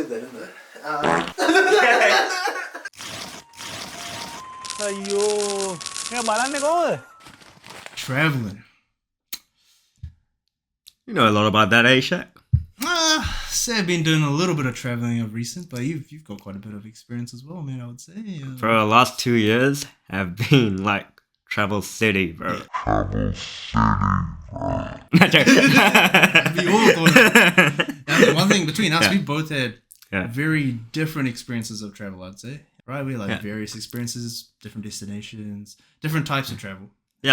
leave that in there. Traveling. You know a lot about that, eh, Shaq? Say I've been doing a little bit of traveling of recent, but you've got quite a bit of experience as well, man, I would say. For the last 2 years, have been like travel city, bro. Yeah. We all thought that. Now, one thing between us, we both had very different experiences of travel, I'd say. Right? We had various experiences, different destinations, different types of travel. You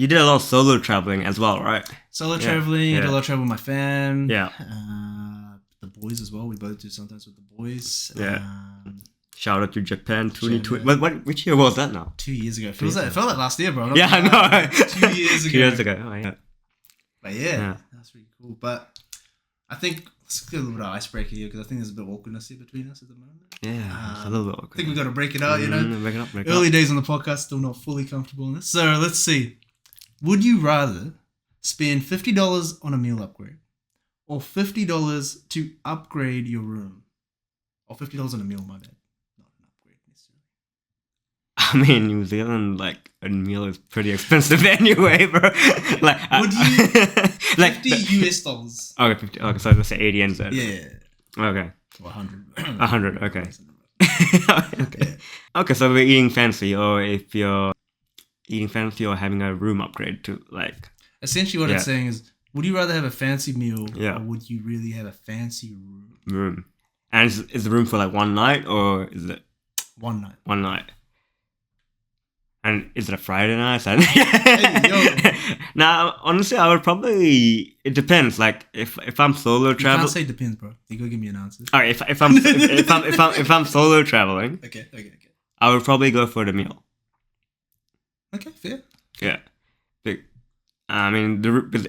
did a lot of solo traveling as well, right? Solo traveling, I did a lot of travel with my fam. Yeah. The boys as well. We both do sometimes with the boys. Yeah. Shout out to Japan 2020. Which year was that now? 2 years ago. It felt like last year, bro. Yeah, I know. 2 years ago. 2 years ago. Oh, yeah. But yeah, that's really cool. But I think let's get a little bit of icebreaker here because I think there's a bit of awkwardness here between us at the moment. Yeah, it's a little bit awkward. I think we've got to break it out, you know? Break it up. Early days on the podcast, still not fully comfortable in this. So let's see. Would you rather spend $50 on a meal upgrade or $50 to upgrade your room? Or $50 on a meal, my bad. Not an upgrade necessarily. I mean, New Zealand, like, a meal is pretty expensive anyway, bro. Like, would you... like 50 US dollars. Okay, 50. Okay, so let's say 80 NZ. Yeah. Okay. Or 100. 100, okay. Okay. Okay, so we're eating fancy, or if you're eating fancy or having a room upgrade to, like... Essentially what it's saying is, would you rather have a fancy meal or would you really have a fancy room? Room. And is the room for, like, one night, or is it... One night. One night. And is it a Friday night? Saturday? Hey, yo. Now, honestly, I would probably... It depends. Like, if I'm solo traveling... You can't say depends, bro. You gotta give me an answer. Alright, if I'm solo traveling... Okay. I would probably go for the meal. Okay, fair. Yeah. I mean,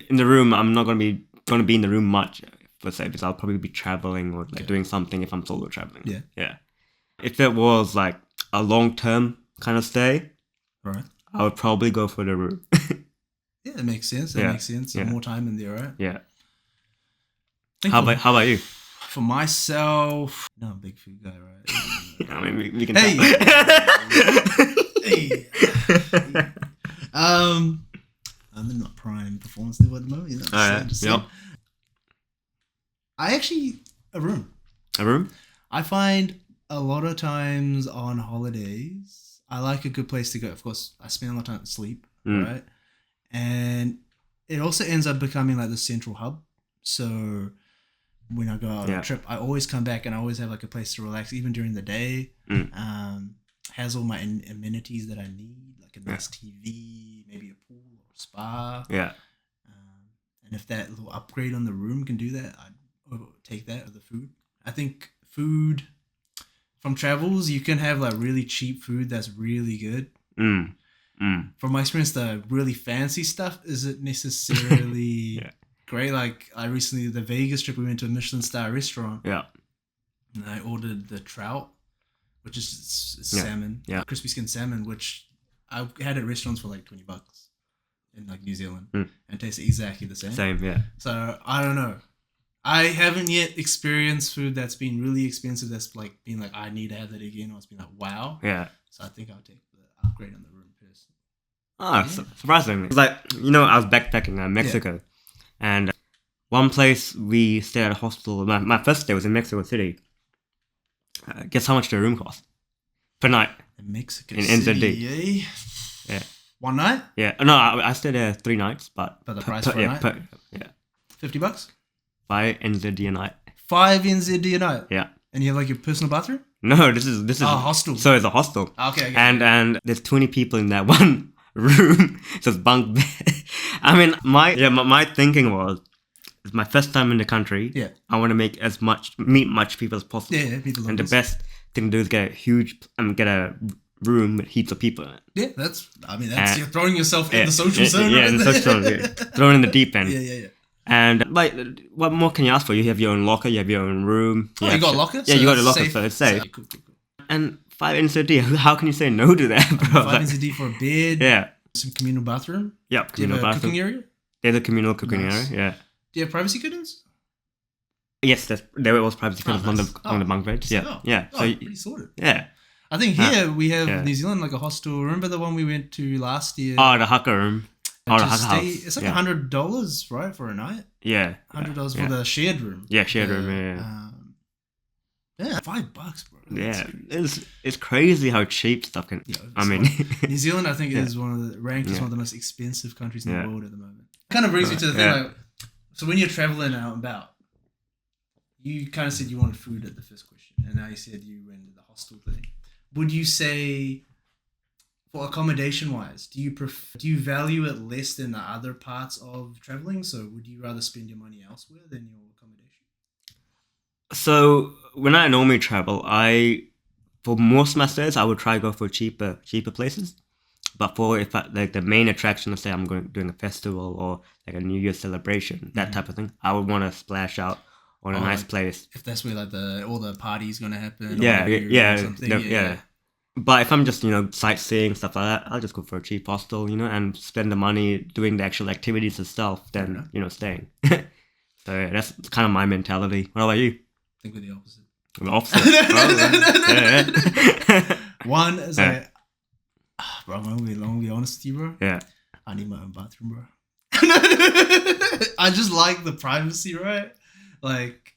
in the room, I'm not gonna be in the room much, let's say, because I'll probably be traveling or like doing something if I'm solo traveling. Yeah. If it was like a long-term kind of stay, right, I would probably go for the room. Yeah, that makes sense. Makes sense. More time in there, right? Yeah. How about you? For myself, no, I'm a big food guy, right? I mean, we can. Hey. I'm in my prime performance level at the moment. You know, I actually a room. A room? I find a lot of times on holidays, I like a good place to go. Of course, I spend a lot of time asleep, right? And it also ends up becoming like the central hub. So when I go out on a trip, I always come back and I always have like a place to relax, even during the day. Has all my amenities that I need, like a nice TV, maybe a pool or a spa. Yeah. And if that little upgrade on the room can do that, I'd take that or the food. I think food from travels, you can have like really cheap food that's really good. From my experience, the really fancy stuff isn't necessarily great. Like I recently, the Vegas trip, we went to a Michelin star restaurant. Yeah. And I ordered the trout, which is salmon, crispy skin salmon, which I had at restaurants for like $20 in like New Zealand, and it tastes exactly the same. So I don't know. I haven't yet experienced food that's been really expensive. That's like been like I need to have that again, or it's been like wow. Yeah. So I think I'll take the upgrade on the room personally. Surprisingly, it's like I was backpacking in Mexico, and one place we stayed at a hostel. My first day was in Mexico City. Guess how much the room cost per night? In Mexico in City, NZD. Yeah. One night? Yeah. No, I stayed there 3 nights, but the price per night? $50? 5 NZD a night. 5 NZD a night? Yeah. And you have like your personal bathroom? No, this is a hostel. So it's a hostel. Okay. And there's 20 people in that one room. So it's bunk bed. I mean, my thinking was, it's my first time in the country. Yeah. I want to meet much people as possible. Yeah, meet the locals. And the best thing to do is get a room with heaps of people in it. Yeah, that's you're throwing yourself in the social zone. Yeah, in the social zone. Thrown in the deep end. Yeah. And like, what more can you ask for? You have your own locker, you have your own room. You got a locker? Yeah, you got a locker, so it's safe. Cool. And 5 NZD, how can you say no to that, bro? 5 NZD for a bed. Yeah. Some communal bathroom. Yeah, communal bathroom. Cooking area. There's a communal cooking area. Yeah. Do you have privacy curtains? Yes, there was privacy because nice. on the bunk beds. Yeah, yeah. So pretty sorted. Yeah. I think here we have New Zealand like a hostel. Remember the one we went to last year? Oh, the haka room. Oh, the haka house. It's like $100, right, for a night? Yeah. $100 for the shared room. Yeah, shared room, yeah. Yeah, $5, bro. Yeah, it's crazy how cheap stuff can. Yeah, I mean, New Zealand, I think, is ranked as one of the most expensive countries in the world at the moment. It kind of brings me to the thing, like, so when you're traveling out and about, you kind of said you wanted food at the first question, and now you said you went to the hostel thing. Would you say, for accommodation wise, do you value it less than the other parts of traveling? So would you rather spend your money elsewhere than your accommodation? So when I normally travel, for most of my stays, I would try to go for cheaper places. But for like the main attraction, let's say I'm doing a festival or like a New Year's celebration, that type of thing, I would want to splash out on a nice place. If that's where like all the party's gonna happen. Yeah. But if I'm just sightseeing stuff like that, I'll just go for a cheap hostel, and spend the money doing the actual activities itself than staying. So that's kind of my mentality. What about you? I think we're the opposite. The opposite. One is like, bro, I'm gonna be honest with you, bro. Yeah. I need my own bathroom, bro. I just like the privacy, right? Like,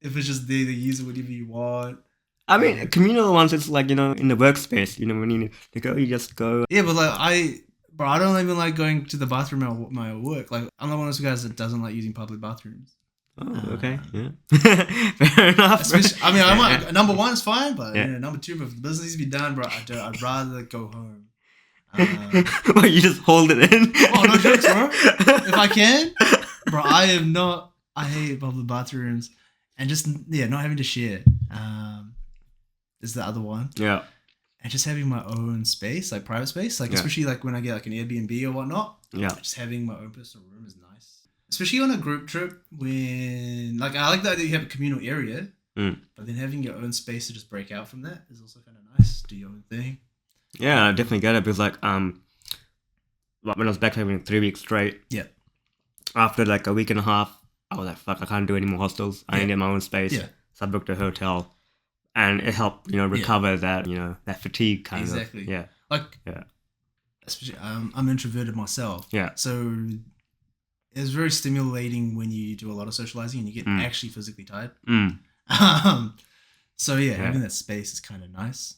if it's just there to use it whenever you want. I mean, communal ones, it's like, in the workspace, when you need to go, you just go. Yeah, but like, I don't even like going to the bathroom at my work. Like, I'm not one of those guys that doesn't like using public bathrooms. Oh, okay, yeah. Fair enough. I mean, I might, number one is fine, but number two, if the business needs to be done, bro, I'd rather go home. Well, you just hold it in? Oh, no jokes, bro. If I can, bro, I hate public bathrooms. And just, not having to share is the other one. Yeah. And just having my own space, like private space, like especially like when I get like an Airbnb or whatnot. Yeah. Just having my own personal room is nice. Especially on a group trip when, like, I like that you have a communal area, but then having your own space to just break out from that is also kind of nice. Do your own thing. Yeah, I definitely get it because, like, when I was backpacking 3 weeks straight, after like a week and a half, I was like, fuck, I can't do any more hostels. I need my own space. Yeah. So I booked a hotel, and it helped, recover that, that fatigue kind of. Exactly. Yeah. Like, especially, I'm introverted myself. Yeah. So it's very stimulating when you do a lot of socializing and you get actually physically tired. So having that space is kind of nice.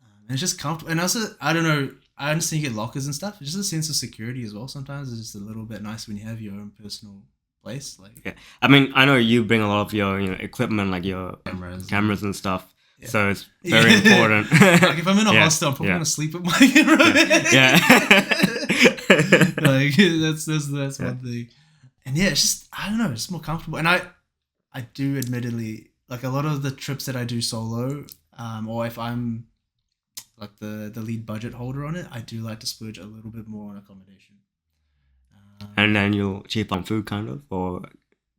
And it's just comfortable. And also, I don't know, I understand you get lockers and stuff. It's just a sense of security as well. Sometimes it's just a little bit nice when you have your own personal place. Like, I mean, I know you bring a lot of your equipment, like your cameras and stuff. Yeah. So it's very important. Like if I'm in a hostel, I'm probably gonna sleep with my camera. Like that's one thing. And it's just, I don't know, it's more comfortable. And I do admittedly, like a lot of the trips that I do solo, or if I'm like the lead budget holder on it, I do like to splurge a little bit more on accommodation. And then you'll cheap on food, kind of, or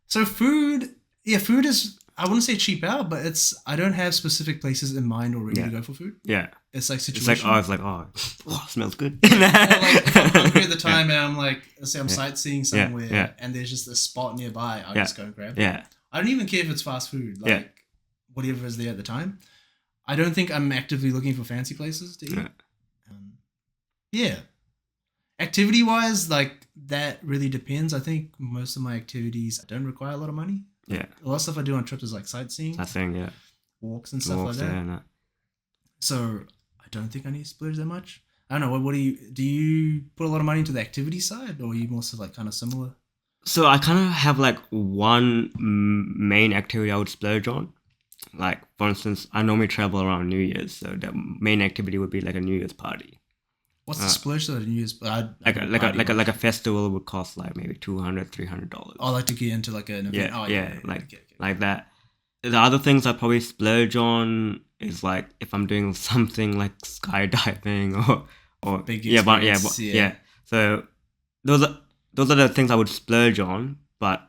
so food is, I wouldn't say cheap out, but I don't have specific places in mind already to go for food. Yeah, it's like situation. It's like it smells good. Or like if I'm hungry at the time and I'm like, let's say I'm sightseeing somewhere and there's just a spot nearby, I'll just go and grab it. Yeah, I don't even care if it's fast food, like whatever is there at the time. I don't think I'm actively looking for fancy places to eat. Activity wise, like that really depends. I think most of my activities don't require a lot of money. Yeah. A lot of stuff I do on trips is like sightseeing. Walks and stuff like that. So I don't think I need to splurge that much. I don't know. What do you put a lot of money into the activity side, or are you more so like kind of similar? So I kind of have like one main activity I would splurge on. Like, for instance, I normally travel around New Year's, so the main activity would be like a New Year's party. What's the splurge of a New Year's? Like a festival would cost like maybe $200, $300. I like to get into like an event. Like that. The other things I probably splurge on is like if I'm doing something like skydiving or big experience. So those are the things I would splurge on, but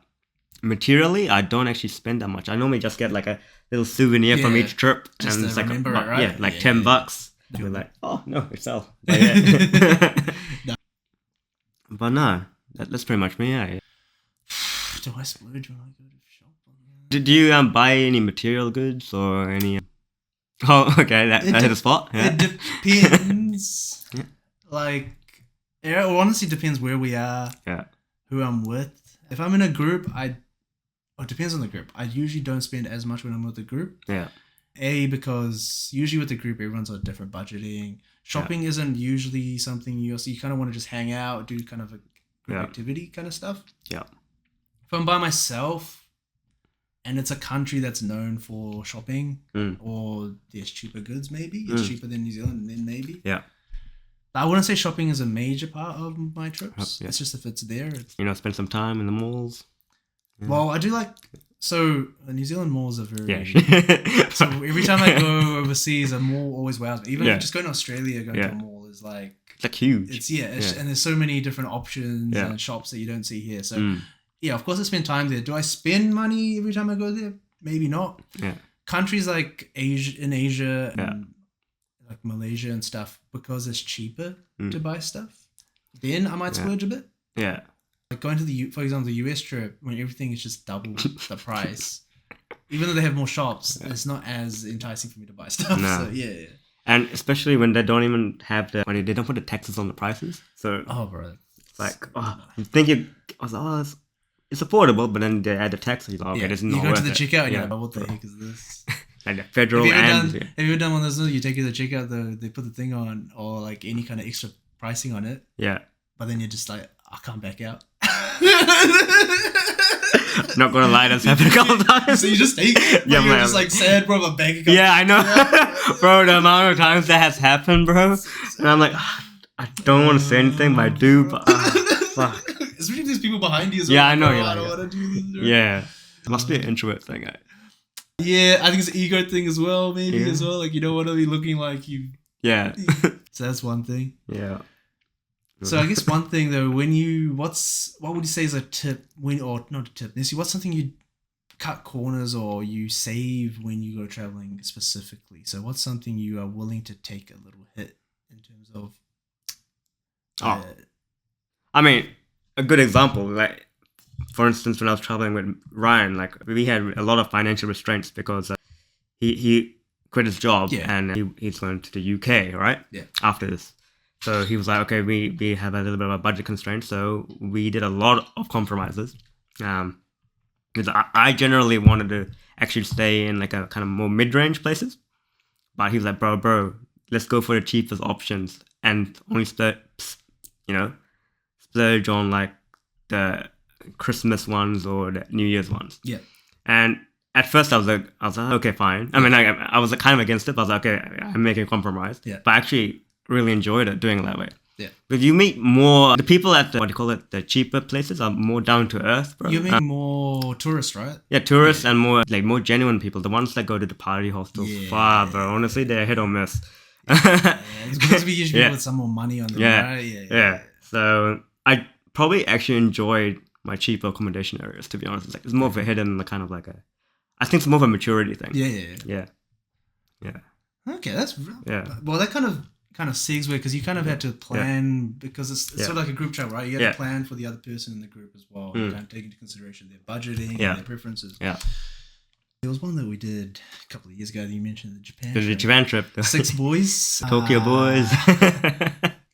materially I don't actually spend that much. I normally just get like a little souvenir from each trip, just and it's like $10. You're like, oh no, it's all. But no, that's pretty much me. Do I splurge when I go to shop? Did you buy any material goods or any? Oh, okay, that hit a spot. Yeah. It depends. Yeah. Like, it honestly depends where we are. Yeah. Who I'm with. If I'm in a group, it depends on the group. I usually don't spend as much when I'm with the group. Yeah. Because usually with the group, everyone's on different budgeting. Shopping isn't usually something you kind of want to just hang out, do kind of a group activity kind of stuff. Yeah. If I'm by myself and it's a country that's known for shopping or there's cheaper goods, maybe it's cheaper than New Zealand, then maybe. Yeah. But I wouldn't say shopping is a major part of my trips. Yeah. It's just if it's there. Spend some time in the malls. Yeah. Well, I do like... So, New Zealand malls are very... So, every time I go overseas, a mall always wows me. Even just going to Australia, going to a mall is like... It's like huge. And there's so many different options and shops that you don't see here. So, of course I spend time there. Do I spend money every time I go there? Maybe not. Yeah. Countries like Asia and like Malaysia and stuff, because it's cheaper to buy stuff, then I might splurge a bit. Yeah. Like going to for example, the US trip, when everything is just double the price, even though they have more shops, it's not as enticing for me to buy stuff. No. So, yeah. And especially when they don't even have they don't put the taxes on the prices. So, bro. It's like, I'm thinking, I was like, it's affordable, but then they add the tax. You're like, okay, this is not worth it. You go to the checkout and you're like, what the heck is this? Like the federal have you ever done one of those? You take it to the checkout, they put the thing on, or like any kind of extra pricing on it. Yeah. But then you're just like, I can't back out. Not gonna lie, that's happened a couple times. So you just take it? Yeah, man. You're just like sad, bro, my bank account. Yeah, I know. Bro, the amount of times that has happened, bro. And I'm like, I don't want to say anything, but I do, but fuck. Especially if there's people behind you as well. Yeah, I know. I don't want to do this. Yeah. It must be an introvert thing, right? Yeah, I think it's an ego thing as well, maybe as well. Like, you don't want to be looking like you. Yeah. So that's one thing. Yeah. So I guess one thing though, what would you say is a tip or not a tip? What's something you cut corners or you save when you go traveling specifically? So what's something you are willing to take a little hit in terms of? I mean, a good example, like for instance, when I was traveling with Ryan, like we had a lot of financial restraints because he quit his job and he's going to the UK, right? Yeah. After this. So he was like, okay, we have a little bit of a budget constraint, so we did a lot of compromises. Because I generally wanted to actually stay in like a kind of more mid-range places, but he was like, bro, let's go for the cheapest options and only splurge on like the Christmas ones or the New Year's ones. Yeah. And at first I was like, okay, fine. I mean, I was kind of against it, but I was like, okay, I'm making a compromise. Yeah. But actually really enjoyed it doing it that way. Yeah. If you meet more, the people at the cheaper places are more down to earth, bro. You mean more tourists, right? Yeah, tourists and more genuine people. The ones that go to the party hostels, bro. Honestly, they're hit or miss. It's because we usually people with some more money on them, right? Yeah. So I probably actually enjoyed my cheaper accommodation areas, to be honest. It's more of a hidden kind of I think it's more of a maturity thing. Yeah. Okay, that's... Yeah. Well, that kind of segs because you kind of had to plan because it's sort of like a group travel, right? You got to plan for the other person in the group as well. You kind of take into consideration their budgeting and their preferences. Yeah. There was one that we did a couple of years ago that you mentioned, the Japan trip. The Japan trip. 6 boys. Tokyo boys.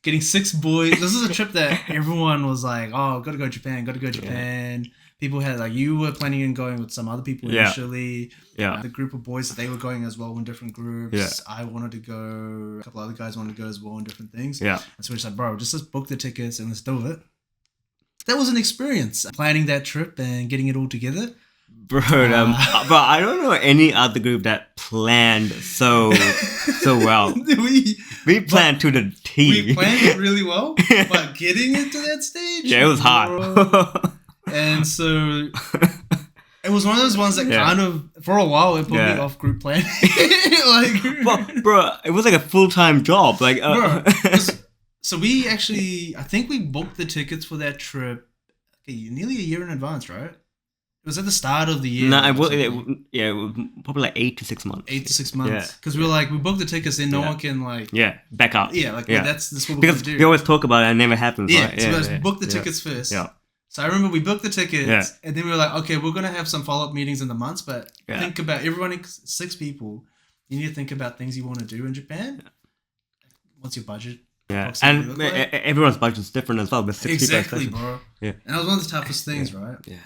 Getting 6 boys. This is a trip that everyone was like, oh, got to go Japan. Yeah. People had you were planning on going with some other people initially. Yeah. The group of boys that they were going as well in different groups. Yeah. I wanted to go. A couple other guys wanted to go as well in different things. Yeah. And so we're just like, bro, just let's book the tickets and let's do it. That was an experience. Planning that trip and getting it all together. Bro, but I don't know any other group that planned so well. We planned to the T. We planned it really well, but getting it to that stage, it was hard. And so it was one of those ones that kind of for a while it put me off group planning. Bro, it was like a full-time job. So we actually, I think we booked the tickets for that trip nearly a year in advance, right? It was at the start of the year. No, it was probably 8 to 6 months. 8 to 6 months. Because we were like, we booked the tickets, then no one can back up. Yeah, that's what we're because do. We always talk about it and it never happens. Yeah, right? So we booked the tickets first. Yeah. So I remember we booked the tickets, and then we were like, okay, we're gonna have some follow up meetings in the months, but think about everyone, 6 people. You need to think about things you want to do in Japan. What's your budget? Yeah, and everyone's budget is different as well. With 6 people, bro. Yeah, and that was one of the toughest things, right? Yeah.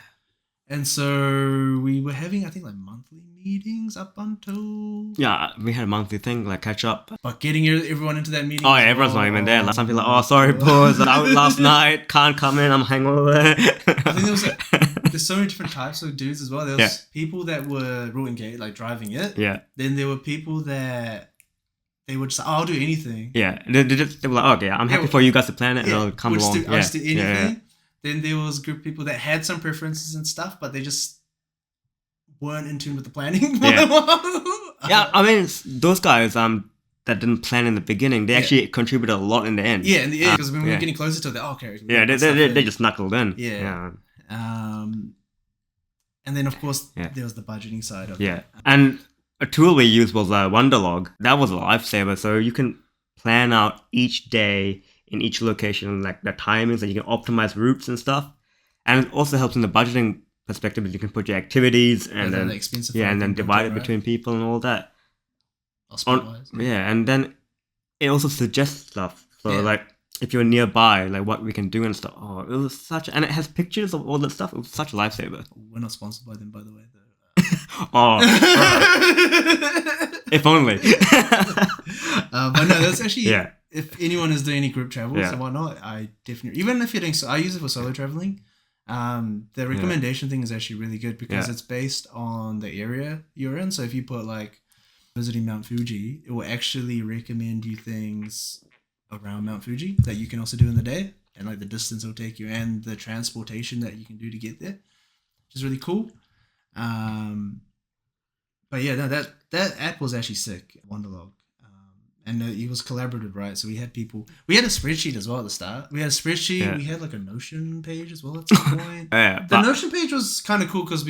And so we were having, I think, like monthly meetings up until... Yeah, we had a monthly thing, like catch up. But getting everyone into that meeting... Oh, yeah, everyone's not even there. Like, some people are like, oh, sorry, boys, out last night, can't come in, I'm hangover. I think there's so many different types of dudes as well. There was people that were real engaged, like driving it. Yeah. Then there were people that... They would just, I'll do anything. Yeah, they were like, okay, I'm happy for you guys to plan it, and I'll come along. I'll just do anything. Yeah. Then there was a group of people that had some preferences and stuff, but they just weren't in tune with the planning. Yeah, I mean, those guys that didn't plan in the beginning, they actually contributed a lot in the end. Yeah, in the end, because when we were getting closer to it, okay. Yeah, they just knuckled in. Yeah. And then, of course, there was the budgeting side of it. Yeah, and a tool we used was Wonderlog. That was a lifesaver. So you can plan out each day in each location, like the timings, and you can optimize routes and stuff. And it also helps in the budgeting perspective, because you can put your activities and then and then divide it between people and all that. And then it also suggests stuff. So like if you're nearby, like what we can do and stuff. Oh, it was and it has pictures of all that stuff. It was such a lifesaver. We're not sponsored by them, by the way, though. If only. But no, that's actually if anyone is doing any group travels and whatnot, I definitely, even if you're doing, I use it for solo traveling. The recommendation thing is actually really good because it's based on the area you're in. So if you put like visiting Mount Fuji, it will actually recommend you things around Mount Fuji that you can also do in the day, and like the distance it'll take you and the transportation that you can do to get there, which is really cool. But yeah, no, that app was actually sick, Wonderlog. And it was collaborative, right? So we had a spreadsheet as well at the start. We had a spreadsheet, we had like a Notion page as well at some point. The Notion page was kind of cool because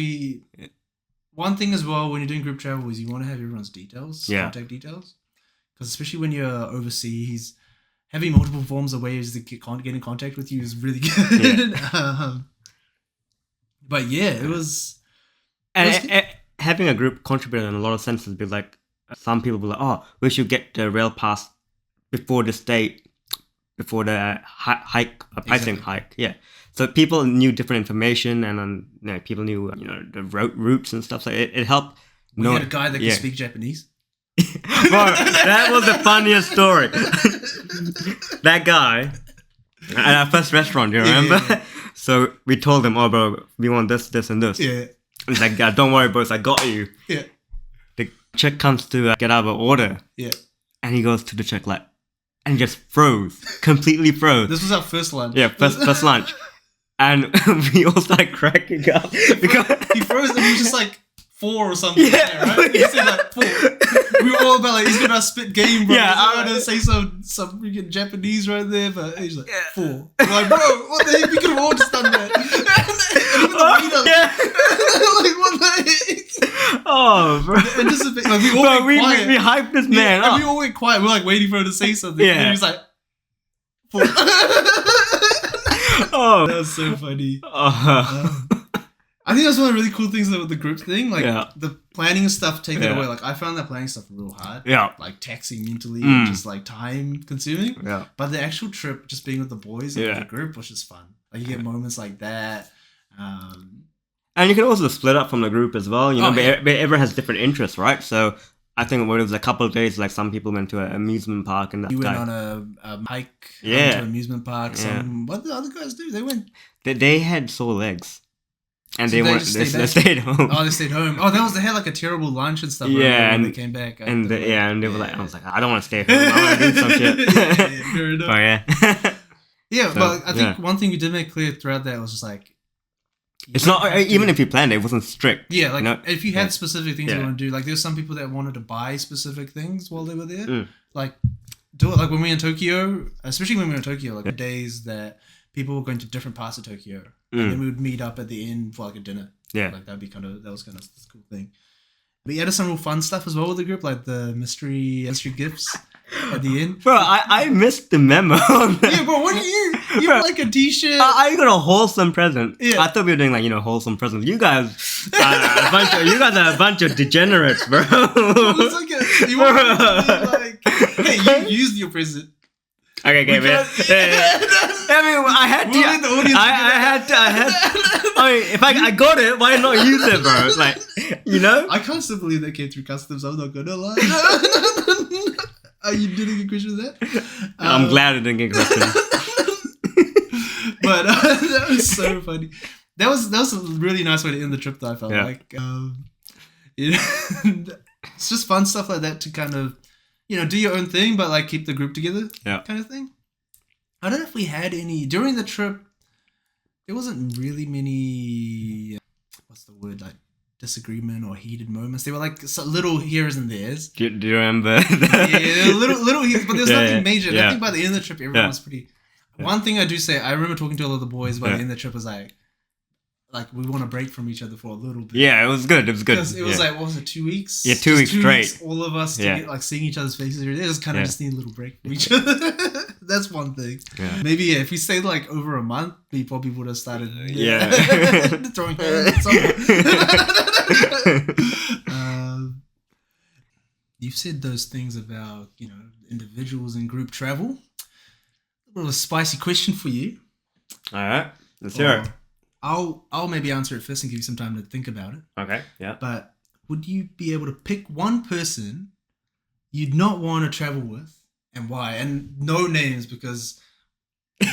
one thing as well, when you're doing group travel, is you want to have everyone's details, contact details. Because especially when you're overseas, having multiple forms of ways to get in contact with you is really good. But yeah, it was... And having a group contribute in a lot of senses, be like, some people will like, oh, we should get the rail pass before this date, before the pricing hike. Yeah. So people knew different information, and people knew the routes and stuff. So it helped. We had a guy that could speak Japanese. Bro, that was the funniest story. That guy at our first restaurant, you remember? Yeah. So we told him, oh, bro, we want this, this, and this. Yeah. He's like, don't worry, boys, I got you. Yeah. The check comes to get out of order. Yeah. And he goes to the check and he just froze. Completely froze. This was our first lunch. Yeah, first lunch. And we all started cracking up. Because he froze and he was just like 4 or something. Yeah. Right? He said like 4. We were all about like, he's gonna spit game, bro. Yeah, I want to say some freaking Japanese right there, but he's like 4. We're like, bro, what the heck? We could have all just done that. Like, what the heck? Oh, bro. Like, we all went quiet. We hyped this man up. And we all went quiet. We're like waiting for him to say something. Yeah. And he was like, 4. Oh, that was so funny. I think that's one of the really cool things with the group thing. Like, the planning and stuff, take that away. Like, I found that planning stuff real hard. Yeah. Like, taxing mentally and just, like, time consuming. Yeah. But the actual trip, just being with the boys and the group, was just fun. Like, you get moments like that. And you can also split up from the group as well. But everyone has different interests, right? So, I think when it was a couple of days, like, some people went to an amusement park. And you went on a hike to an amusement park. What did the other guys do? They went... They had sore legs. And they stayed home. Oh, they stayed home. Oh, they had like a terrible lunch and stuff. Yeah, and they came back. And they were like, I was like, I don't want to stay home. I want to do some shit. Fair enough. Oh yeah. Yeah, so, but I think one thing we did make clear throughout that was just like, it's not even if you planned it wasn't strict. Yeah, like if you had specific things you want to do, like there's some people that wanted to buy specific things while they were there. Like do it. Like when we were in Tokyo, especially when we were in Tokyo, like the days that people were going to different parts of Tokyo. And then we would meet up at the end for like a dinner. Yeah. Like that was kind of this cool thing. But yeah, there's some real fun stuff as well with the group, like the mystery gifts at the end. Bro, I missed the memo. Yeah, bro, what do you... You have like a t-shirt. I got a wholesome present. Yeah. I thought we were doing like, wholesome presents. You guys are a bunch of degenerates, bro. It was like you wanted to be like, hey, you used your present. Okay, man. Yeah. I mean, I had to. I mean, if I got it, why not use it, bro? Like, I can't still believe that came through customs. I'm not gonna lie. You didn't get questions there? I'm glad I didn't get questions. But that was so funny. That was a really nice way to end the trip, though, I felt like. It's just fun stuff like that to kind of, do your own thing, but like keep the group together kind of thing. I don't know if we had any... During the trip, there wasn't really many... what's the word? Like disagreement or heated moments. They were like little here's and there's. Do you remember? Yeah, little here's, but there was nothing major. I think by the end of the trip, everyone was pretty... One thing I do say, I remember talking to a lot of the boys by the end of the trip was like we want to break from each other for a little bit. Yeah, it was good. Because it was like, what was it, 2 weeks? Yeah, 2 weeks straight. All of us to get like seeing each other's faces every day. Just kind of just need a little break from each other. That's one thing. Yeah. Maybe if we stayed like over a month, we probably would have started throwing hands. You've said those things about, individuals and group travel. A bit of a spicy question for you. All right, let's hear it. I'll maybe answer it first and give you some time to think about it. Okay, yeah. But would you be able to pick one person you'd not want to travel with and why? And no names because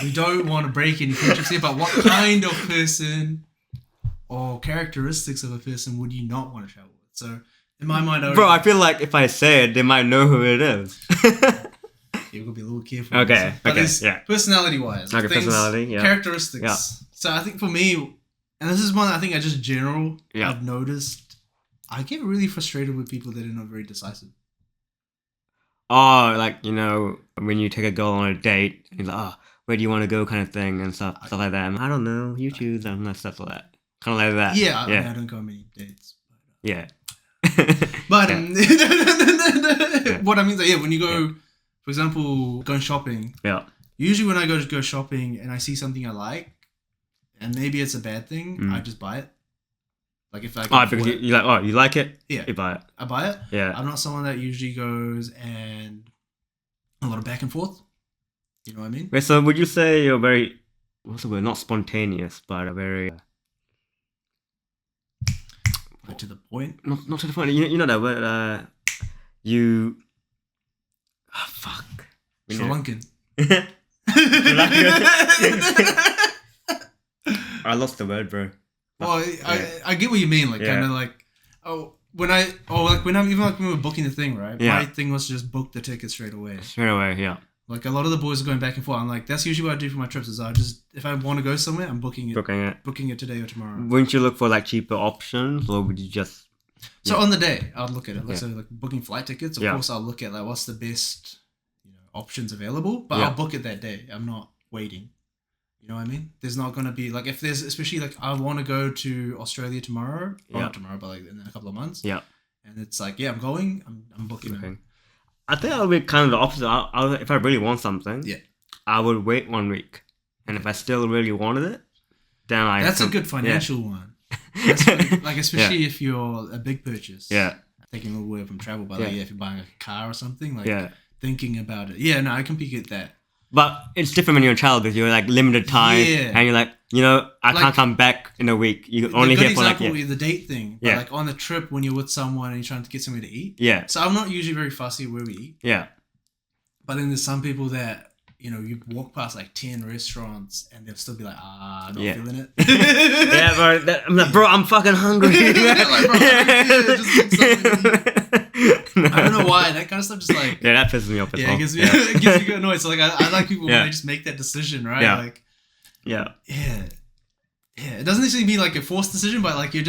we don't want to break any friendships here, but what kind of person or characteristics of a person would you not want to travel with? So in my mind... I feel like if I say it, they might know who it is. You're going to be a little careful. Okay, personality-wise. Okay, personality, yeah. Characteristics. Yeah. So I think for me, and this is one I think I've noticed, I get really frustrated with people that are not very decisive. Oh, like, when you take a girl on a date, and you're like, where do you want to go kind of thing and stuff like that. I don't know, you choose, and stuff like that. Kind of like that. Yeah, I mean, I don't go on many dates. But, yeah. But what I mean is when you go, for example, going shopping. Yeah. Usually when I go shopping and I see something I like, and maybe it's a bad thing, I just buy it. Like if I can because you like it? Yeah. You buy it. I buy it. Yeah. I'm not someone that usually goes and a lot of back and forth. You know what I mean? Wait, so would you say you're very, what's the word? Not spontaneous, but a very... to the point? Not to the point. You know that word? You... Oh, fuck. Sri Lankan. I lost the word, bro. Well, I get what you mean. Like, kind of like, when we were booking the thing, right? Yeah. My thing was to just book the ticket straight away. Straight away, yeah. Like, a lot of the boys are going back and forth. I'm like, that's usually what I do for my trips is if I want to go somewhere, I'm booking it. Booking it today or tomorrow. Wouldn't you look for, like, cheaper options, or would you just... So, on the day, I'll look at it. Like, so, like, booking flight tickets, of course, I'll look at, like, what's the best, options available. But I'll book it that day. I'm not waiting. You know what I mean? There's not going to be, like, if there's, especially, like, I want to go to Australia tomorrow. Well, not tomorrow, but, like, in a couple of months. Yeah. And it's like, I'm going, I'm booking it. I think I'll be kind of the opposite. If I really want something, I would wait 1 week. And if I still really wanted it, then That's a good financial one. That's good, like, especially if you're a big purchase. Yeah. Taking a little away from travel, but, like, if you're buying a car or something, like, thinking about it. Yeah, no, I can get that. But it's different when you're a child because you're like limited time and you're like, I can't come back in a week. You only here for like the date thing. But like on the trip when you're with someone and you're trying to get somewhere to eat. Yeah. So I'm not usually very fussy where we eat. Yeah. But then there's some people that, you walk past like 10 restaurants and they'll still be like, not feeling it. Yeah, bro. I'm like, bro, I'm fucking hungry. I don't know why. That kind of stuff just like... Yeah, that pisses me off as well. It gets me annoyed. So like, I like people when they just make that decision, right? Yeah. Like, yeah. It doesn't necessarily be like a forced decision, but like you're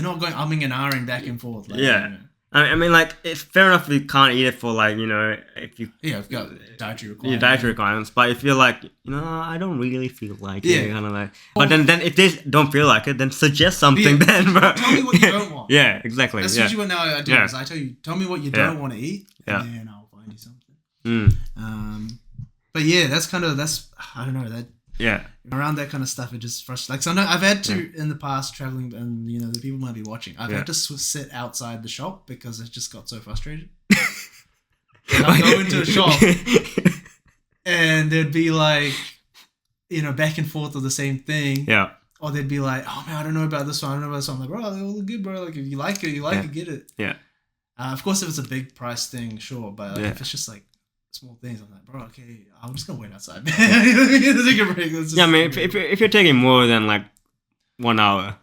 not going umming and ahhing back and forth. Like, yeah. I mean, like, it's fair enough if you can't eat it for, like, if you... Yeah, I've got dietary requirements. Yeah, dietary requirements. But if you're like, I don't really feel like it, kind of like... But then if they don't feel like it, then suggest something then, bro. Tell me what you don't want. Yeah, exactly. That's usually what now I do is I tell you, tell me what you don't want to eat, and then I'll find you something. But yeah, that's I don't know that. Yeah. Around that kind of stuff, it just frustrates. Like sometimes I've had to in the past traveling, and you know the people might be watching. I've had to sit outside the shop because I just got so frustrated. I'll go into a shop, and there'd be like, you know, back and forth of the same thing. Yeah. Or they'd be like, oh man, I don't know about this one. I don't know about this one. I'm like, bro, they all look good, bro. Like if you like it, get it. Yeah. Of course, if it's a big price thing, sure. But like, if it's just like small things, I'm like, bro, okay, I'm just gonna wait outside, man. Take a break. I mean, if you're taking more than like 1 hour,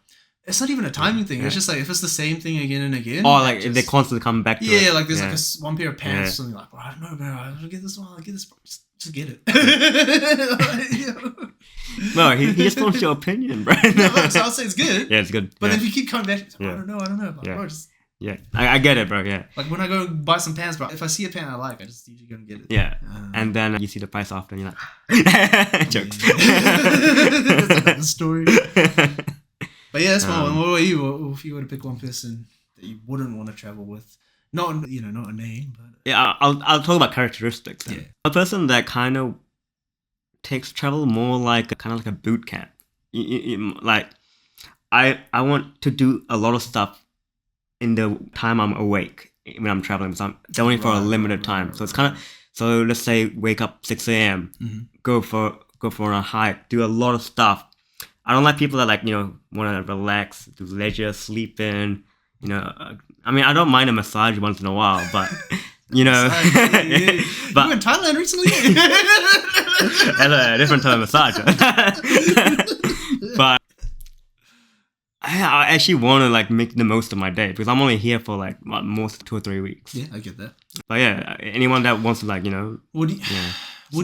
it's not even a timing thing. It's just like if it's the same thing again and again. Or like if they constantly come back to it. Yeah, like there's like one pair of pants, and you're like, bro, I don't know, man. I don't get this one. I get this. Just get it. No, he just wants your opinion, bro. No, so I'll say it's good. Yeah, it's good. But if you keep coming back, I don't know. Like, bro, just. Yeah, I get it, bro. Yeah. Like when I go buy some pants, bro. If I see a pant I like, I just usually go and get it. Yeah. And then you see the price after, and you're like, jokes. That's another story. But yeah, that's my one. What about you? If you were to pick one person that you wouldn't want to travel with, not a name, but yeah, I'll talk about characteristics. Then. Yeah. A person that kind of takes travel more like a boot camp. Like I want to do a lot of stuff in the time I'm awake when I'm traveling. So it's only for a limited time. So it's kind of, so let's say wake up 6 a.m., go for a hike, do a lot of stuff. I don't like people that like, want to relax, do leisure, sleep in, I mean, I don't mind a massage once in a while, but, But you were in Thailand recently? That's a different type of massage. But I actually want to like make the most of my day because I'm only here for like most 2 or 3 weeks. Yeah, I get that. But yeah, anyone that wants to like would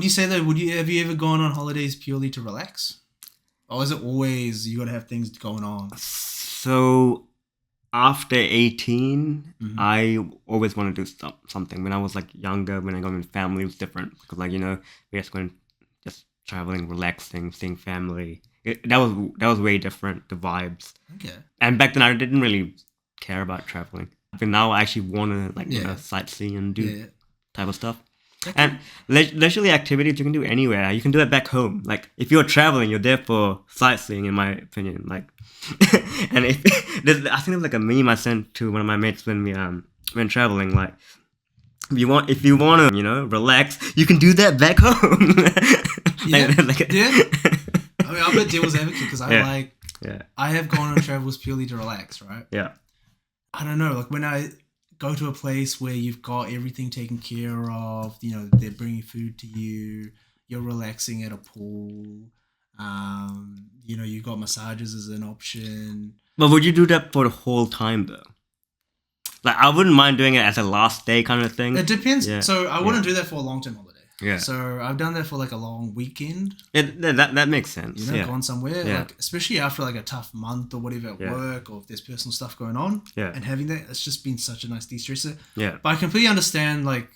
you say that? Have you ever gone on holidays purely to relax, or is it always you got to have things going on? So after 18, I always want to do something. When I was like younger, when I got in family, it was different because like we just going just traveling, relaxing, seeing family. That was way different, the vibes. Okay. And back then I didn't really care about traveling. But now I actually want to like sightsee and do type of stuff. Okay. And leisurely activities you can do anywhere. You can do it back home. Like if you're traveling, you're there for sightseeing, in my opinion. Like, and I think there's like a meme I sent to one of my mates when we went traveling. Like, if you want to relax, you can do that back home. I mean, I'll bet devil's advocate because I have gone on travels purely to relax, right? Yeah. I don't know, like when I go to a place where you've got everything taken care of, they're bringing food to you, you're relaxing at a pool, you've got massages as an option. But would you do that for the whole time though? Like I wouldn't mind doing it as a last day kind of thing. It depends. Yeah. So I wouldn't do that for a long-term holiday. Yeah. So I've done that for like a long weekend. That makes sense. Gone somewhere, like especially after like a tough month or whatever at work, or if there's personal stuff going on. Yeah. And having that, it's just been such a nice de-stressor. Yeah. But I completely understand like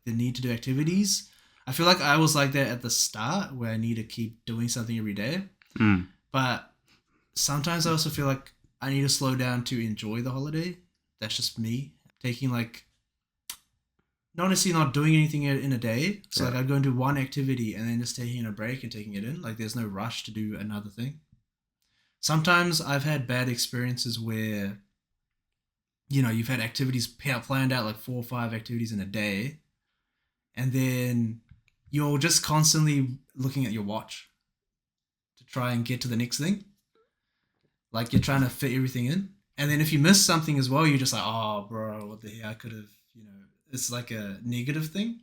the need to do activities. I feel like I was like that at the start where I need to keep doing something every day. But sometimes I also feel like I need to slow down to enjoy the holiday. That's just me taking like. Not necessarily not doing anything in a day. So like I'd go and do one activity and then just taking a break and taking it in. Like there's no rush to do another thing. Sometimes I've had bad experiences where, you've had activities planned out like 4 or 5 activities in a day. And then you're just constantly looking at your watch to try and get to the next thing. Like you're trying to fit everything in. And then if you miss something as well, you're just like, oh, bro, what the hell? I could have, It's like a negative thing.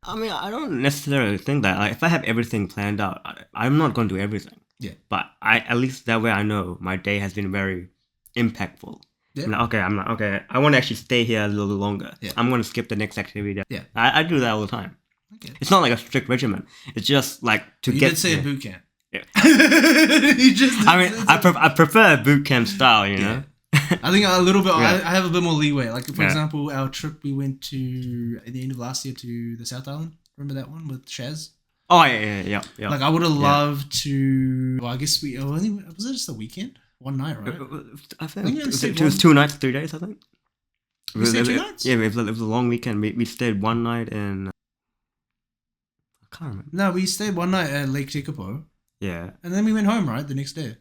I mean, I don't necessarily think that. Like, if I have everything planned out, I'm not going to do everything. Yeah. But at least that way I know my day has been very impactful. Yeah. I'm like, okay, I want to actually stay here a little longer. Yeah. I'm going to skip the next activity. Yeah. I do that all the time. Okay. It's not like a strict regimen. It's just like to you get... You did say a boot camp. Yeah. I prefer a boot camp style, Yeah. I think a little bit. I have a bit more leeway. Like for example, our trip we went to at the end of last year to the South Island. Remember that one with Shaz? Oh yeah. Like I would have loved to. Well, I guess was it just a weekend, one night, right? I think it was 2 nights, 3 days. I think. We stayed 2 nights. Yeah, it was a long weekend. We stayed one night in I can't remember. No, we stayed one night at Lake Tekapo. Yeah. And then we went home, right, the next day.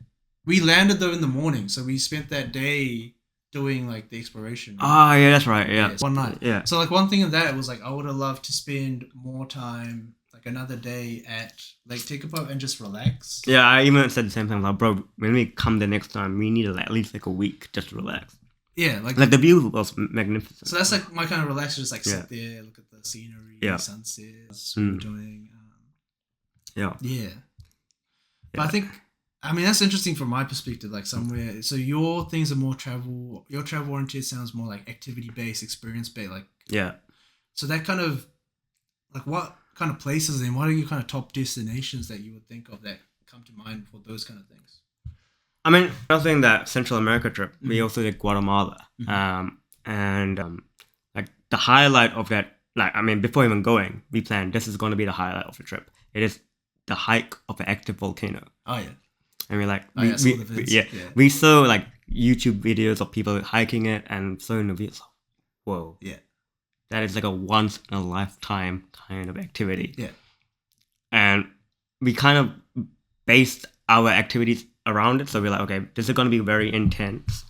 We landed, though, in the morning. So we spent that day doing, like, the exploration. Oh, yeah, that's right. Yeah. One night. Yeah. So, like, one thing of that was, like, I would have loved to spend more time, like, another day at Lake Tekapo and just relax. Yeah, I even said the same thing. Like, bro, when we come the next time, we need at least, like, a week just to relax. Yeah, like the view was magnificent. So that's, like, my kind of relax. Just, like, sit there, look at the scenery, sunsets, we were doing. Yeah. But I think, I mean, that's interesting from my perspective, like somewhere. So your things are more your travel oriented sounds more like activity based, experience based, like. Yeah. So that kind of, like, what kind of places and what are your kind of top destinations that you would think of that come to mind for those kind of things? I mean, I was doing that Central America trip. We also did Guatemala. Like the highlight of that, like, I mean, before even going, we planned this is going to be the highlight of the trip. It is the hike of an active volcano. Oh, yeah. And we're like, yeah. We saw like YouTube videos of people hiking it and saw in the videos, whoa. Yeah. That is like a once in a lifetime kind of activity. Yeah. And we kind of based our activities around it. So we're like, okay, this is going to be very intense.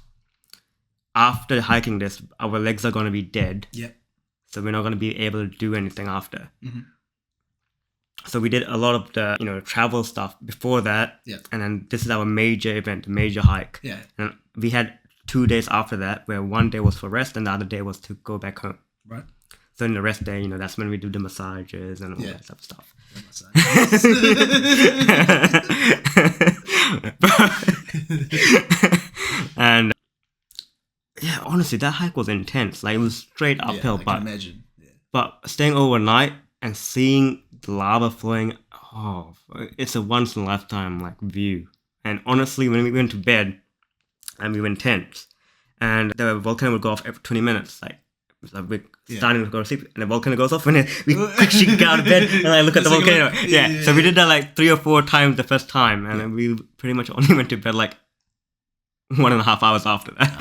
After hiking this, our legs are going to be dead. Yeah. So we're not going to be able to do anything after. Mm-hmm. So we did a lot of the, travel stuff before that. Yeah. And then this is our major event, major hike. Yeah. And we had 2 days after that where one day was for rest and the other day was to go back home. Right. So in the rest day, that's when we do the massages and all that type of stuff. And yeah, honestly, that hike was intense. Like, it was straight uphill. I can imagine. Yeah. But staying overnight and seeing the lava flowing, it's a once in a lifetime like view. And honestly, when we went to bed and we went tense, and the volcano would go off every 20 minutes, like we're starting to go to sleep, and the volcano goes off, and then we quickly get out of bed and I look at the volcano. So we did that like 3 or 4 times the first time, and then we pretty much only went to bed like 1.5 hours after that.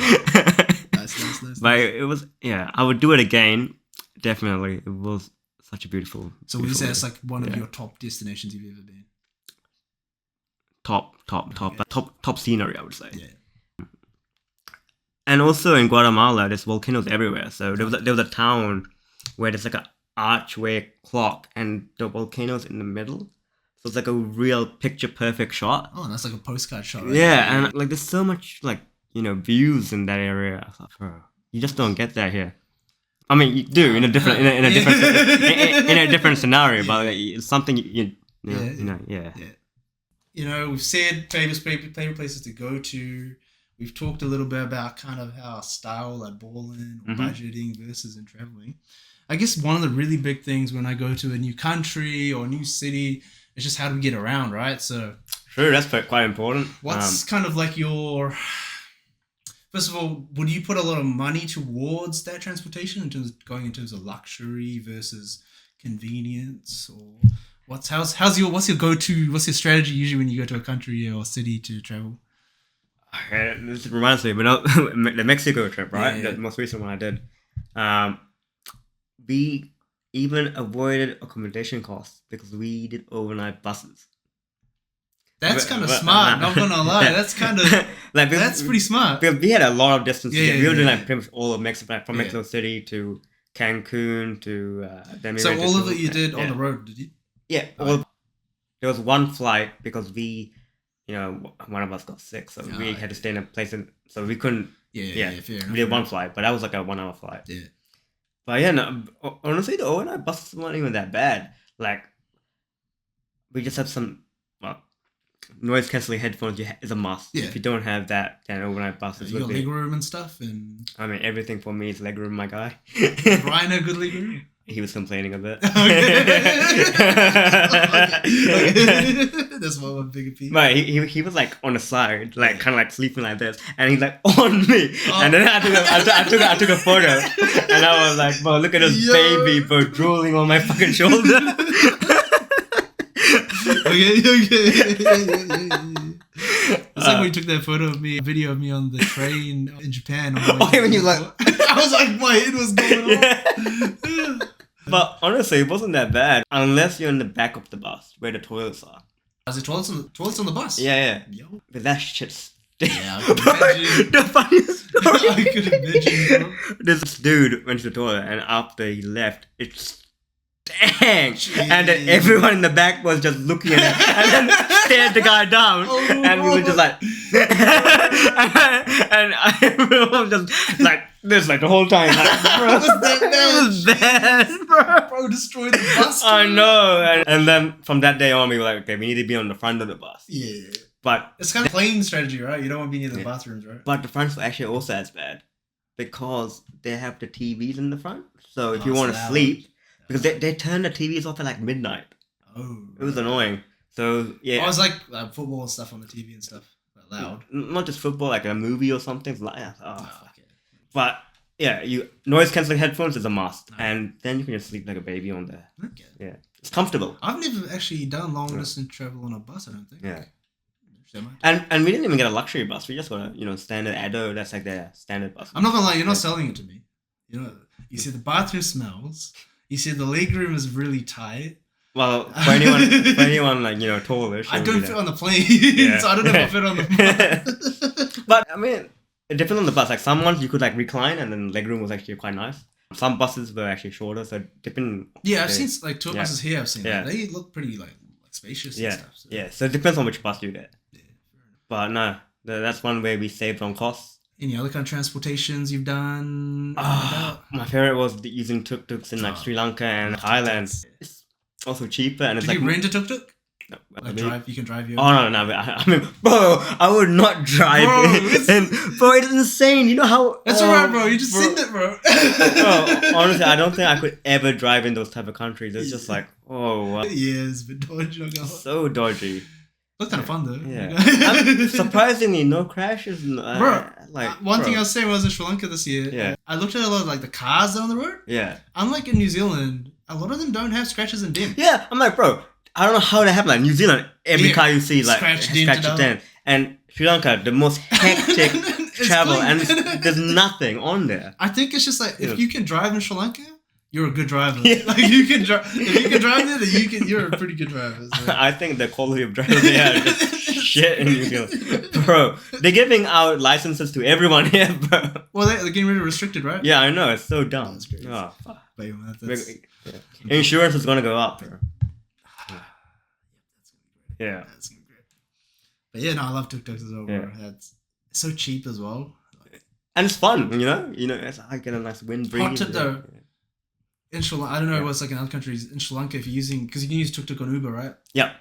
Nice. But it was, I would do it again, definitely. It was such a beautiful. So would you say it's like one of your top destinations you've ever been? Top scenery, I would say. Yeah. And also in Guatemala, there's volcanoes everywhere. So there was a town where there's like an archway clock and the volcano's in the middle. So it's like a real picture perfect shot. Oh, that's like a postcard shot, right? Yeah, and like there's so much like, views in that area. I thought, bro, you just don't get that here. I mean, you do in a different in a different scenario, but like, it's something you know. We've said favorite places to go to. We've talked a little bit about kind of how style, like balling or budgeting versus in traveling. I guess one of the really big things when I go to a new country or a new city is just how do we get around, right? So, sure, that's quite important. What's kind of like your... First of all, would you put a lot of money towards that transportation in terms of luxury versus convenience, or what's your go-to? What's your strategy usually when you go to a country or city to travel? Okay, this reminds me, but the Mexico trip, right? The most recent one I did. We even avoided accommodation costs because we did overnight buses. That's kind of smart. Not gonna lie, that's kind of that's pretty smart. Because we had a lot of distance. We were doing like pretty much all of Mexico, like from Mexico City to Cancun to. So all of it you did on the road, did you? Yeah. There was one flight because we, one of us got sick, so we had to stay in a place, so we couldn't. Fair enough. We did one flight, but that was like a 1 hour flight. Yeah. But honestly, the overnight buses weren't even that bad. Like, we just have some noise cancelling headphones is a must. Yeah. If you don't have that, then overnight buses you got leg room and stuff, and I mean everything for me is leg room, my guy. Ryan a good leg room? He was complaining a bit. Okay. That's one bigger piece. But he was like on the side, like kind of like sleeping like this, and he's like on me, and then I took a photo, and I was like, bro, look at this baby, bro, drooling on my fucking shoulder. Okay. It's like when you took that video of me on the train in Japan. When you like, I was like, my head was going off. But honestly, it wasn't that bad unless you're in the back of the bus where the toilets are. Is it toilets on the bus? Yeah. Yo. But that shit's... Yeah, I could imagine. The funniest story. I could imagine, bro. This dude went to the toilet and after he left, it's stank. Jeez. And then everyone in the back was just looking at him and then stared the guy down. Oh, and we were just like... and everyone was just like this like the whole time. Like, bro, that was bad, bro. Bro destroyed the bus. I know. And then from that day on, we were like, okay, we need to be on the front of the bus. Yeah. But it's kind of playing strategy, right? You don't want to be near the bathrooms, right? But the front's actually also as bad because they have the TVs in the front. So if you want to sleep, because they turn the TVs off at like midnight. Oh. It was annoying. So yeah. I was like football and stuff on the TV and stuff. Loud. Not just football, like a movie or something. Like, okay. But yeah, noise cancelling headphones is a must, and then you can just sleep like a baby on there. Okay. Yeah, it's comfortable. I've never actually done long distance travel on a bus. I don't think. Yeah. And we didn't even get a luxury bus. We just got a standard Edo. That's like their standard bus. I'm not gonna lie, you're not selling it to me. You see the bathroom smells. You see the leg room is really tight. Well, for anyone like tallish. I don't fit on the plane, so I don't know if I fit on the bus. But I mean, it depends on the bus. Like some ones you could like recline, and then leg room was actually quite nice. Some buses were actually shorter, so depending. Yeah, I've seen like tour buses here. I've seen they look pretty like spacious and stuff. So. Yeah, so it depends on which bus you get. Yeah, but no, that's one way we saved on costs. Any other kind of transportations you've done? My favorite was using tuk-tuks in like Sri Lanka and Thailand. It's also cheaper and it's Did like... you rent a tuk-tuk? No, you can drive your... Oh, no. I mean, bro, I would not drive it. Bro, it's insane. You know how... That's alright, bro. You just seen it, bro. Bro, honestly, I don't think I could ever drive in those type of countries. It's just like, wow. Yeah, it's a bit dodgy. So dodgy. Looks kind of fun, though. Yeah. Surprisingly, no crashes. Bro, one thing I was saying when I was in Sri Lanka this year, I looked at a lot of like the cars down the road. Yeah. Unlike in New Zealand, a lot of them don't have scratches and dents. Yeah, I'm like, bro, I don't know how that happened. Like New Zealand, every car you see like scratch dent. And Sri Lanka, the most hectic travel, and there's nothing on there. I think it's just like if you can drive in Sri Lanka, you're a good driver. Yeah. Like you can drive. If you can drive there, then you're a pretty good driver. So. I think the quality of drivers they have is just shit in New Zealand, bro. They're giving out licenses to everyone here, bro. Well, they're getting rid of restricted, right? Yeah, I know. It's so dumb. That's crazy. Oh, fuck. But insurance is gonna go up, bro. Yeah. That's gonna be great. But yeah, no, I love tuk-tuks as well, bro. It's so cheap as well. And it's fun, it's I get a nice wind breeze. Hot tip though. In Sri Lanka, I don't know what's like in other countries. In Sri Lanka, if you're using, because you can use tuk-tuk on Uber, right? Yeah.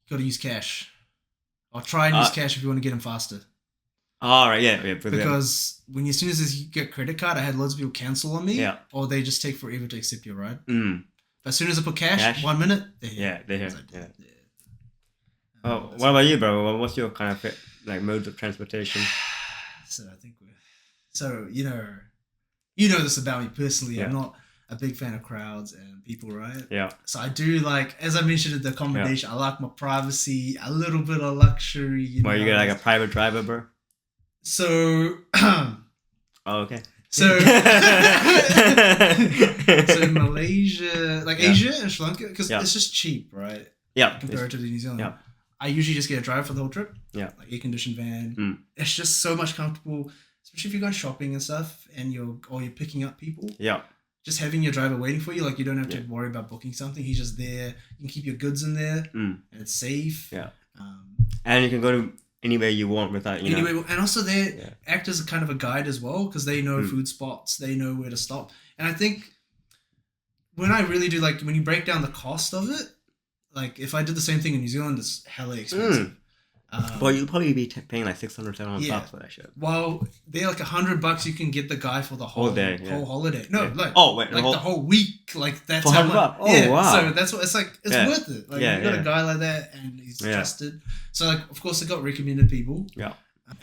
You got to use cash. Or try and use cash if you want to get them faster. All right, yeah. Because as soon as you get credit card, I had loads of people cancel on me. Yeah. Or they just take forever to accept your ride. Mm. But as soon as I put cash, 1 minute, they're here. They're here. Yeah. Oh, what about you, bro? What's your kind of mode of transportation? So I think you know this about me personally. I'm not a big fan of crowds and people, right? Yeah. So I do as I mentioned, the accommodation. I like my privacy, a little bit of luxury. You get like a private driver, bro? So. Oh, okay. So. So in Malaysia, Asia and Sri Lanka, because it's just cheap, right? Yeah. Comparatively to New Zealand. Yeah. I usually just get a driver for the whole trip. Yeah. Like air conditioned van. Mm. It's just so much comfortable, especially if you're going shopping and stuff, and you're picking up people. Yeah. Just having your driver waiting for you, you don't have to worry about booking something. He's just there. You can keep your goods in there, and it's safe. Yeah. And you can go to anywhere you want without, Anyway, and also they act as a kind of a guide as well, because they know food spots, they know where to stop. And I think when I really do, when you break down the cost of it, if I did the same thing in New Zealand, it's hella expensive. Well, you'll probably be paying $600, $700 bucks for that shit. Well, they're $100. You can get the guy for the whole day, whole holiday. No, the whole week. That's for how much. Oh wow! So that's what it's like. It's worth it. You got a guy like that, and he's trusted. So of course, they got recommended people. Yeah.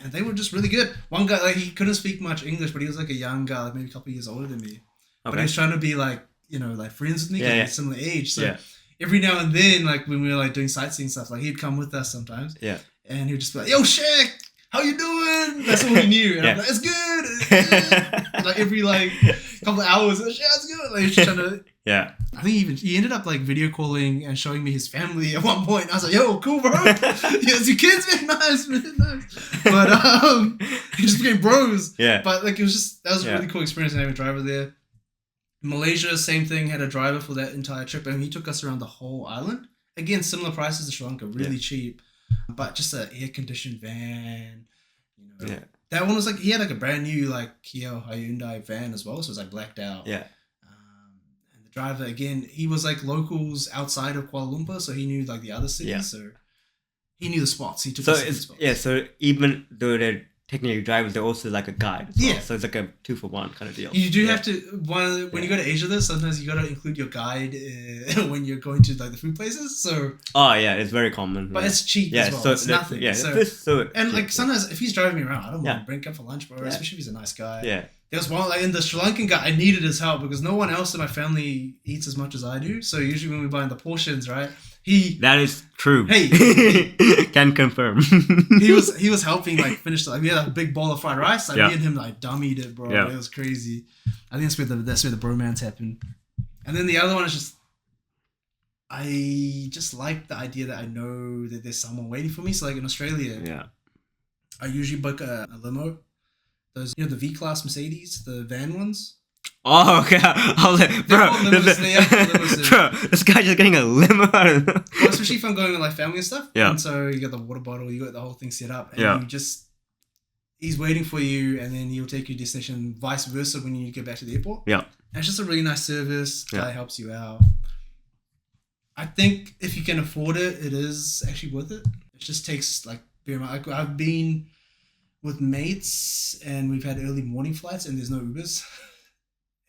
And they were just really good. One guy, he couldn't speak much English, but he was a young guy, maybe a couple of years older than me. Okay. But he was trying to be friends with me, similar age. So every now and then, when we were doing sightseeing stuff, he'd come with us sometimes. Yeah. And he'd just be like, "Yo, Shaq, how you doing?" That's all we knew. And I'm like, "It's good." It's good. Every couple of hours, "Shaq, it's good." He's trying to Yeah. I think he ended up like video calling and showing me his family at one point. I was like, "Yo, cool, bro. Yes, your kids, man, nice, man, nice." But he just became bros. Yeah. But like that was a really cool experience having a driver there. Malaysia, same thing. Had a driver for that entire trip, and he took us around the whole island. Again, similar prices to Sri Lanka, really cheap, but just an air conditioned van. That one was like he had like a brand new like Kia Hyundai van as well, so it was like blacked out. Yeah. And the driver again, he was like locals outside of Kuala Lumpur, so he knew like the other cities, so he knew the spots. He took us to the spots. Yeah, so even though they're technically drivers, they're also like a guide as well. Yeah. So it's like a 2-for-1 kind of deal. You do have to when you go to Asia though, sometimes you gotta include your guide when you're going to like the food places. So it's very common. But it's cheap as well. So it's nothing. Yeah, so and like sometimes if he's driving me around, I don't want to bring him for lunch, bro. Especially if he's a nice guy. Yeah. There's one like in the Sri Lankan guy, I needed his help because no one else in my family eats as much as I do. So usually when we buy in the portions, right? That is true. Hey, can confirm. he was helping like finish. Like we had a big bowl of fried rice. Like me and him like dummied it, bro. It was crazy. I think that's where the bromance happened. And then the other one is just, I just like the idea that I know that there's someone waiting for me. So like in Australia, I usually book a limo. Those the V-Class Mercedes, the van ones. Oh, okay. I was like, bro, this guy just getting a limo. Well, especially if I'm going with like family and stuff. Yeah. And so you got the water bottle, you got the whole thing set up, and he's waiting for you, and then he'll take you to your destination, vice versa when you get back to the airport. Yeah. And it's just a really nice service. Guy helps you out. I think if you can afford it, it is actually worth it. It just takes like I've been with mates and we've had early morning flights and there's no Ubers.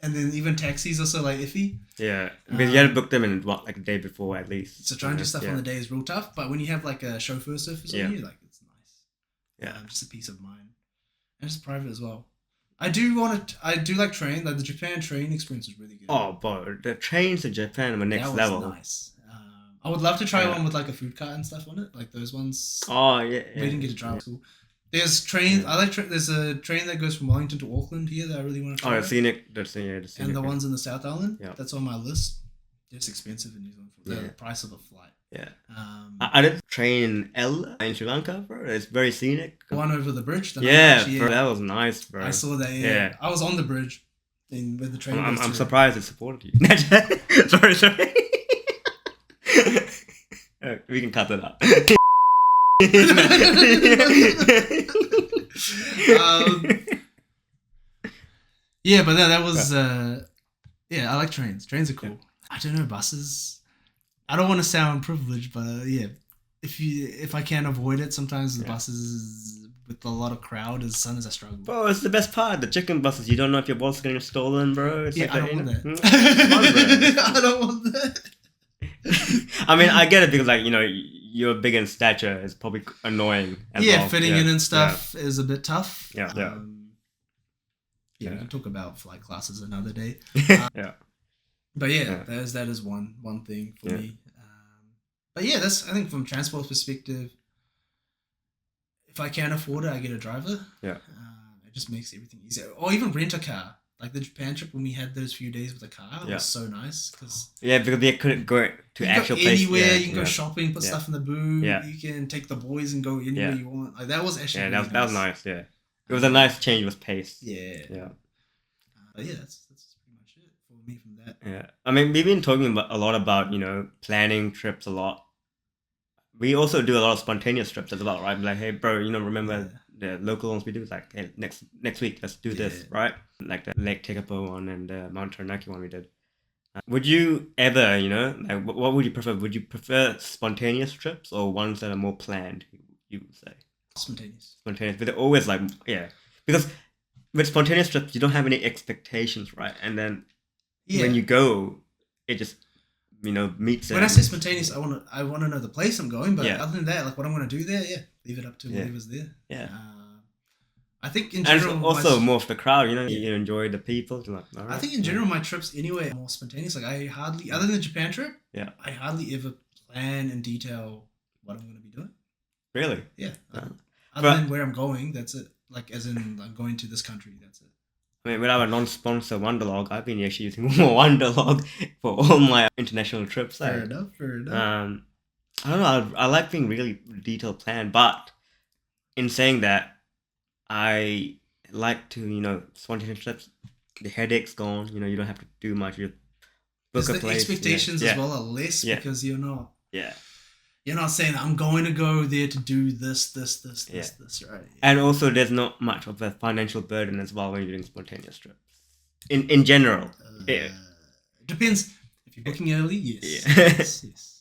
And then even taxis are so like iffy. Yeah, because you had to book them in like a day before at least. So trying to do stuff on the day is real tough. But when you have like a chauffeur surface on you, like it's nice. Yeah, just a peace of mind, and it's private as well. I do like train. Like the Japan train experience is really good. Oh, bro, the trains in Japan were next level. Nice. I would love to try one with like a food cart and stuff on it, like those ones. Oh yeah. We didn't get to drive school. There's trains. I like. There's a train that goes from Wellington to Auckland here that I really want to try. Oh, scenic. The scenic. And the ones in the South Island. Yeah. That's on my list. It's expensive in New Zealand for the price of a flight. Yeah. I did train L in Sri Lanka, bro. It's very scenic. One over the bridge. Bro, that was nice, bro. I saw that. Yeah. I was on the bridge, with the train. I'm surprised it supported you. Sorry. We can cut that out. But that was I like trains. Trains are cool. I don't know, buses. I don't want to sound privileged, but if I can't avoid it, sometimes the buses with a lot of crowd is sometimes I struggle. Bro, it's the best part. The chicken buses. You don't know if your boss is getting stolen, bro. It's I don't want that. I don't want that. I mean, I get it because you're big in stature. It's probably annoying. Fitting in and stuff is a bit tough. Yeah. We can talk about flight classes another day. But that is one thing for me. But that's I think from transport perspective, if I can afford it, I get a driver. Yeah. It just makes everything easier. Or even rent a car. Like the Japan trip when we had those few days with the car, it was so nice because because they couldn't go to actual places. Anywhere you can go shopping, put stuff in the boot. Yeah. You can take the boys and go anywhere you want. Like that was actually that was nice. Yeah, it was a nice change of pace. Yeah. That's pretty much it for me from that. Yeah, I mean we've been talking a lot about planning trips a lot. We also do a lot of spontaneous trips as well, right? Like, hey, bro, remember the local ones we do? Like, hey, next week, let's do this, right? Like the Lake Tekapo one and the Mount Taranaki one we did. Would you ever, what would you prefer? Would you prefer spontaneous trips or ones that are more planned, you would say? Spontaneous. But they're always because with spontaneous trips, you don't have any expectations, right? And then when you go, it just meets. When I say spontaneous, I want to know the place I'm going, but other than that, like what I'm going to do there, leave it up to whoever's there. Yeah. I think in general, and also more of the crowd. You enjoy the people. I think in general, my trips anyway are more spontaneous. Like I hardly, other than the Japan trip, I hardly ever plan in detail what I'm going to be doing. Really? Yeah. Other than where I'm going, that's it. Like as in I'm going to this country, that's it. I mean, without a non-sponsor Wonderlog, I've been actually using more Wonderlog for all my international trips. Fair enough. I don't know. I like being really detailed planned, but in saying that, I like to, spontaneous trips. The headache's gone. You don't have to do much. You book a the place. Expectations as well are less because you're not. Yeah. You're not saying I'm going to go there to do this, right? And also, there's not much of a financial burden as well when you're doing spontaneous trips. In general, it depends. If you're booking early, yes. Yes.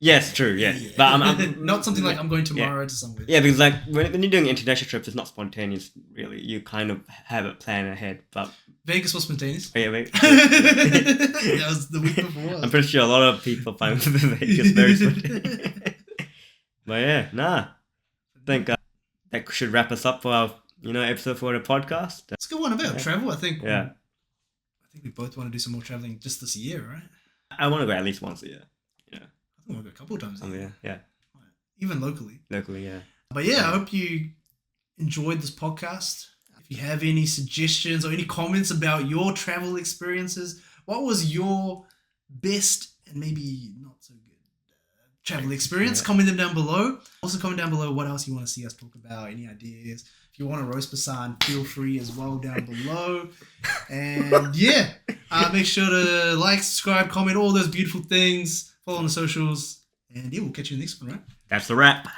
Yes, true. Yeah, but I'm not something like I'm going tomorrow to somewhere. Yeah, because like when you're doing international trips, it's not spontaneous. Really, you kind of have a plan ahead. But Vegas was spontaneous. Oh, yeah, Vegas. That was the week before. I'm pretty sure a lot of people find Vegas very spontaneous. But yeah, I think that should wrap us up for our episode for the podcast. It's a good one about travel. I think. Yeah. I think we both want to do some more traveling just this year, right? I want to go at least once a year. Yeah. I think we'll go a couple of times a year. Yeah. Even locally. Locally, yeah. But yeah, I hope you enjoyed this podcast. If you have any suggestions or any comments about your travel experiences, what was your best and maybe not so good travel experience? Comment them down below. Also comment down below what else you want to see us talk about, any ideas. If you want to roast Pasan, feel free as well down below. And yeah, make sure to like, subscribe, comment, all those beautiful things. Follow on the socials. And yeah, we'll catch you in the next one, right? That's the wrap.